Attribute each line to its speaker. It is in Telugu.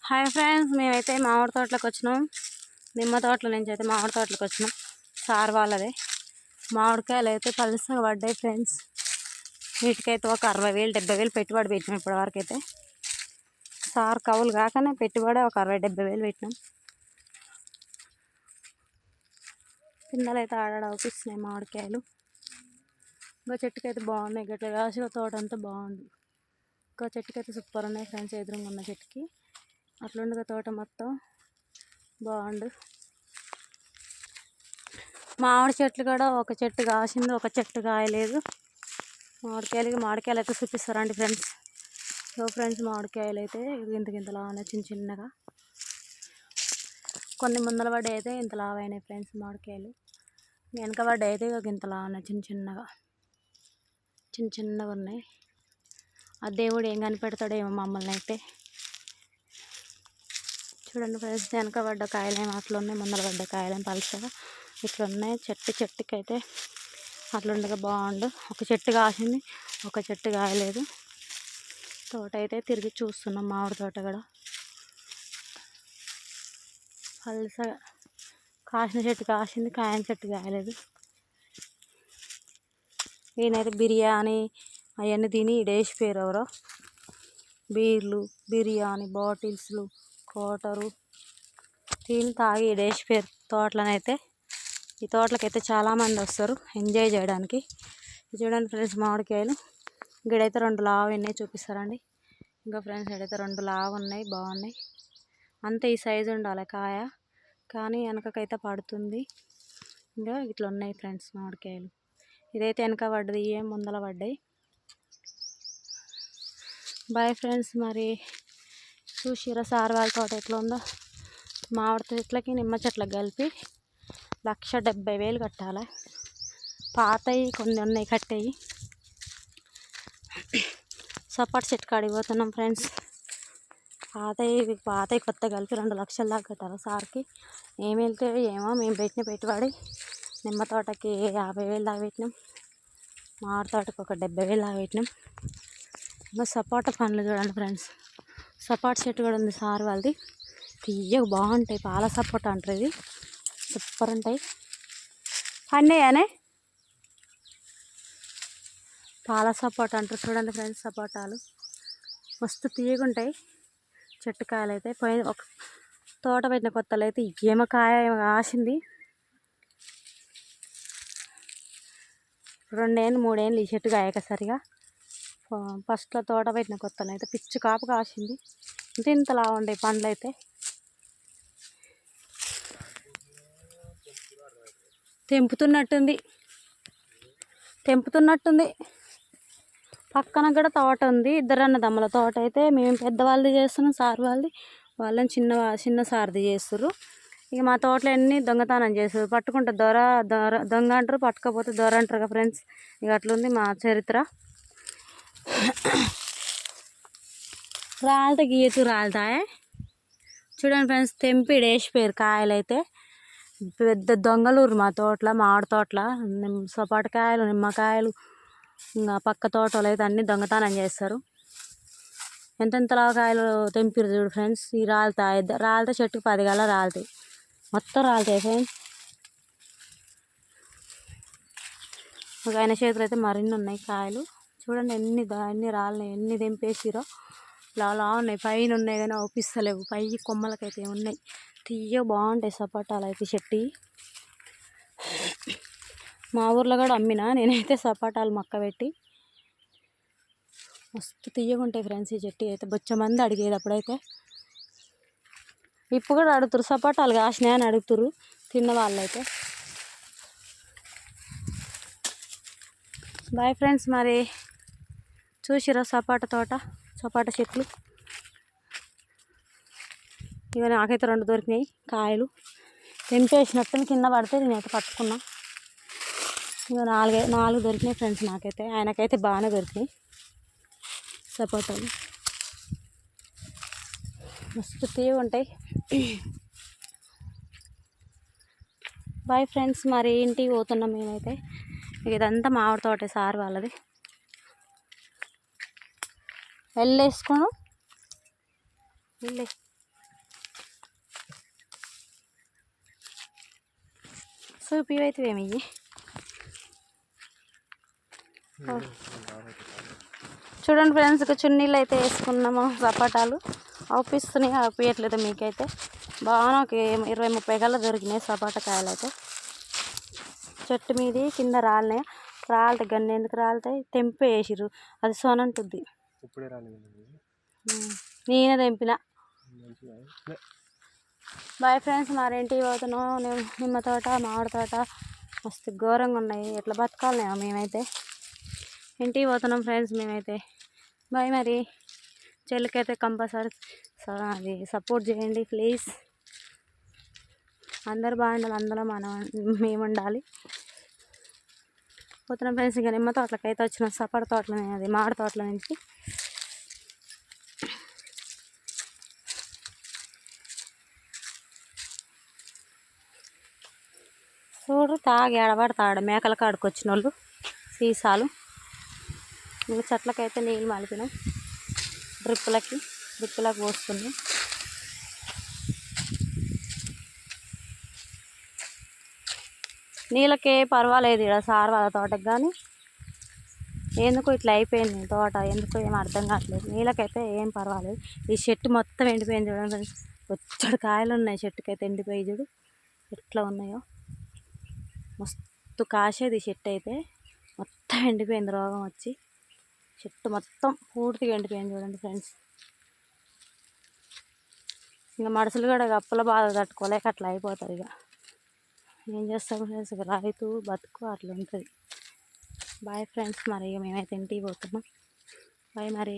Speaker 1: హాయ్ ఫ్రెండ్స్, మేమైతే మామిడి తోటలోకి వచ్చినాం. నిమ్మ తోటల నుంచి అయితే మామిడి తోటలోకి వచ్చినాం. సార్ వాళ్ళదే మామిడికాయలు అయితే పలుసగా పడ్డాయి ఫ్రెండ్స్. వీటికైతే ఒక 60,000 70,000 పెట్టుబడి పెట్టినాం. ఇప్పటివరకు అయితే సార్ కవులు కాకనే పెట్టుబడి ఒక 60,000 70,000 పెట్టినాం. కిందలు అయితే ఆడాడ అవుపిస్తున్నాయి మామిడికాయలు. ఇంకా చెట్టుకి అయితే బాగున్నాయి. గట్ల కాసి తోట అంతా బాగుంది. ఇంకా చెట్టుకి అయితే సూపర్ ఉన్నాయి ఫ్రెండ్స్. ఎదురుగా ఉన్న చెట్టుకి అట్లుండగా తోట మొత్తం బాగుండు. మామిడి చెట్లు కూడా ఒక చెట్టు కాసింది, ఒక చెట్టు కాయలేదు. మామిడికాయలు అయితే చూపిస్తారండి ఫ్రెండ్స్. సో ఫ్రెండ్స్, మామిడికాయలు అయితే ఇంతలా ఉన్నాయి, చిన్న చిన్నగా. కొన్ని ముందల పడ్డాయి అయితే ఇంత లావైనాయి ఫ్రెండ్స్ మామిడికాయలు. వెనక పడ్డాయి అయితే ఇంతలా ఉన్నాయి, చిన్న చిన్నగా ఉన్నాయి. ఆ దేవుడు ఏం కనిపెడతాడేమో మమ్మల్ని అయితే. చూడండి ఫ్రెండ్స్, వెనక పడ్డ కాయలేమో అట్లా ఉన్నాయి, ముందర పడ్డ కాయలేమో పలుసగా ఇట్లా ఉన్నాయి. చెట్టుకి అయితే అట్లుండగా బాగుండు. ఒక చెట్టు కాసింది, ఒక చెట్టు కాయలేదు. తోట అయితే తిరిగి చూస్తున్నాం. మామిడి తోట కూడా పలుసగా కాసిన చెట్టు కాసింది, కాయని చెట్టు కాయలేదు. ఈయనైతే బిర్యానీ అవన్నీ తిని డేసిపోయారు ఎవరో. బీర్లు, బిర్యానీ బాటిల్స్లు, కోటరు తిని తాగి డేసిపోయారు తోటలనైతే. ఈ తోటలకైతే చాలామంది వస్తారు ఎంజాయ్ చేయడానికి. చూడండి ఫ్రెండ్స్, మామిడికాయలు ఇక్కడైతే 2 లావు ఉన్నాయి, చూపిస్తారండి. ఇంకా ఫ్రెండ్స్, ఇక్కడైతే 2 లావు ఉన్నాయి, బాగున్నాయి. అంతే ఈ సైజు ఉండాలి కాయ, కానీ వెనకకైతే పడుతుంది. ఇంకా ఇట్లా ఉన్నాయి ఫ్రెండ్స్ మామిడికాయలు. ఇదైతే వెనక పడ్డది, ఏం ముందల పడ్డాయి. Bye friends. మరి చూసిరా సార్ వాళ్ళ తోట ఎట్లా ఉందో. మామిడి చెట్లకి నిమ్మ చెట్లకు కలిపి 1,70,000 కట్టాలి. పాతవి కొన్ని ఉన్నాయి కట్టేవి. సపోటా చెట్టు కాడికి పోతున్నాం ఫ్రెండ్స్. పాతవి కొత్త కలిపి 2 లక్షల దాకా కట్టాలి సార్కి. ఏమి వెళ్తాయి ఏమో. మేము పెట్టిన పెట్టుబడి నిమ్మ తోటకి 50,000 దాకా పెట్టినాం, మామిడి తోటకి ఒక 70,000 దాకా పెట్టినాం. ఇంకా సపోటా పండ్లు చూడండి ఫ్రెండ్స్. సపోటా చెట్టు కూడా ఉంది సార్ వాళ్ళది. తీయగా బాగుంటాయి, పాల సపోటా అంటారు. ఇది సూపర్ ఉంటాయి. అన్నయ్యనే పాల సపోటా అంటారు. చూడండి ఫ్రెండ్స్, సపోటాలు మస్తు తీయగా ఉంటాయి. చెట్టు కాయలు అయితే ఒక తోట పెట్టిన కొత్తలు అయితే ఏమో కాసింది. 2 ఏళ్ళు 3 ఏళ్ళు ఈ చెట్టు కాయక సరిగా. ఫస్ట్లో తోట పెట్టిన కొత్తలు అయితే పిచ్చి కాపు కాసింది. ఇంతలా ఉండే పండ్లు అయితే. తెంపుతున్నట్టుంది. పక్కన కూడా తోట ఉంది. 2 అన్నదమ్ముల తోట అయితే మేము పెద్దవాళ్ళది చేస్తున్నాం, సార్ వాళ్ళని చిన్న సార్ది చేస్తారు. ఇక మా తోటలో అన్నీ దొంగతనం చేస్తారు. పట్టుకుంటే దొంగ అంటారు, పట్టుకపోతే దొర అంటారు కదా ఫ్రెండ్స్. ఇక అట్లుంది మా చరిత్ర. రాలుతాయి చూడండి ఫ్రెండ్స్. తెంపి డేసిపోయారు కాయలు అయితే. పెద్ద దొంగలూరు మా తోటలో, మామిడి తోటలో. సపోటకాయలు, నిమ్మకాయలు, ఇంకా పక్క తోటలు అయితే అన్నీ దొంగతనం చేస్తారు. ఎంతెంతలా కాయలు తెంపిరు చూడు ఫ్రెండ్స్. ఈ రాలితే చెట్టుకు 10 గల రాలుతాయి, మొత్తం రాలుతాయి ఫ్రెండ్స్. ఒక ఆయన చేతులు అయితే మరిన్ని ఉన్నాయి కాయలు. చూడండి ఎన్ని రాలినాయి, ఎన్ని తెంపేసిరో. లాలా ఉన్నాయి, పైన ఉన్నాయి కానీ అవుపిస్తలేవు. పై కొమ్మలకైతే ఉన్నాయి. తీయ బాగుంటాయి సపోటాలు అయితే చెట్టు. మా ఊర్లో కూడా అమ్మినా నేనైతే సపోటాలు మొక్క పెట్టి. మస్తు తీయగా ఉంటాయి ఫ్రెండ్స్ ఈ చెట్టు అయితే. బొచ్చమంది అడిగేది అప్పుడైతే. ఇప్పుడు కూడా అడుగుతారు సపోటాలు కాసినాయి అని అడుగుతారు తిన్న వాళ్ళైతే. Bye friends. మరి చూసిరా సపోటా తోట, సపోటా చెట్లు. ఇక నాకైతే 2 దొరికినాయి కాయలు. తెంపేసినట్టు కింద పడితే నేనైతే పట్టుకున్నా. ఇక 4 దొరికినాయి ఫ్రెండ్స్ నాకైతే. ఆయనకైతే బాగానే దొరికినాయి సపోటాలు. మస్తు తీయగా ఉంటాయి. Bye friends. మరి ఇంటికి పోతున్నాం మేమైతే. ఇదంతా మామిడి తోటే సార్ వాళ్ళది. వెళ్ళేసుకోను వెళ్ళే చూపివైతే ఏమి చూడండి ఫ్రెండ్స్, ఇక చున్నీళ్ళు అయితే వేసుకున్నాము. సపాటాలు అవుపిస్తున్నాయి, అవుపియట్లేదు మీకైతే. బాగా ఒక 20-30 కల్లా దొరికినాయి సపాటా కాయలు అయితే. చెట్టు మీది కింద రాలినాయి. రాలితే గన్ని ఎందుకు రాలుతాయి? తెంపి వేసిర్రు, అది సొనంటుంది. నేనే తెంపిన. బాయ్ ఫ్రెండ్స్, మరేంటికి పోతున్నాం. నిమ్మ తోట, మామిడి తోట మస్తు ఘోరంగా ఉన్నాయి. ఎట్లా బతకాలనేమో మేమైతే. ఇంటికి పోతున్నాం ఫ్రెండ్స్ మేమైతే. బాయ్. మరి చెల్లికైతే కంపల్సరీ అది సపోర్ట్ చేయండి ప్లీజ్. అందరు బాగుండాలి, అందులో మేము ఉండాలి. పోతున్నాం ఫ్రెండ్స్. ఇంకా నిమ్మ తోటలకైతే వచ్చిన సపోటా తోటల, అది మామిడి తోటల నుంచి. చూడు తాగి ఎడబడతాడు మేకల కాడికి వచ్చిన వాళ్ళు సీసాలు. ఇంకా చెట్లకైతే నీళ్ళు మలిపినాం, డ్రిప్పులకి పోస్తున్నాం. నీళ్ళకే పర్వాలేదు ఇక్కడ సార్ వాళ్ళ తోటకి, కానీ ఎందుకు ఇట్లా అయిపోయింది తోట, ఎందుకు ఏం అర్థం కావట్లేదు. నీళ్ళకైతే ఏం పర్వాలేదు. ఈ చెట్టు మొత్తం ఎండిపోయింది చూడండి. వచ్చాడు కాయలు ఉన్నాయి చెట్టుకైతే, ఎండిపోయి చూడు ఎట్లా ఉన్నాయో. మస్తు కాసేది చెట్టు అయితే, మొత్తం ఎండిపోయింది రోగం వచ్చి. చెట్టు మొత్తం పూర్తిగా ఎండిపోయింది చూడండి ఫ్రెండ్స్. ఇంకా మనుషులు కూడా అప్పుల బాధ తట్టుకోలేక అట్లా అయిపోతారు. ఇక ఏం చేస్తాం ఫ్రెండ్స్, ఇక రైతు బతుకు అట్లా ఉంటుంది. బాయ్ ఫ్రెండ్స్, మరి ఇక మేమైతే ఇంటికి పోతున్నాం. బాయ్ మరి.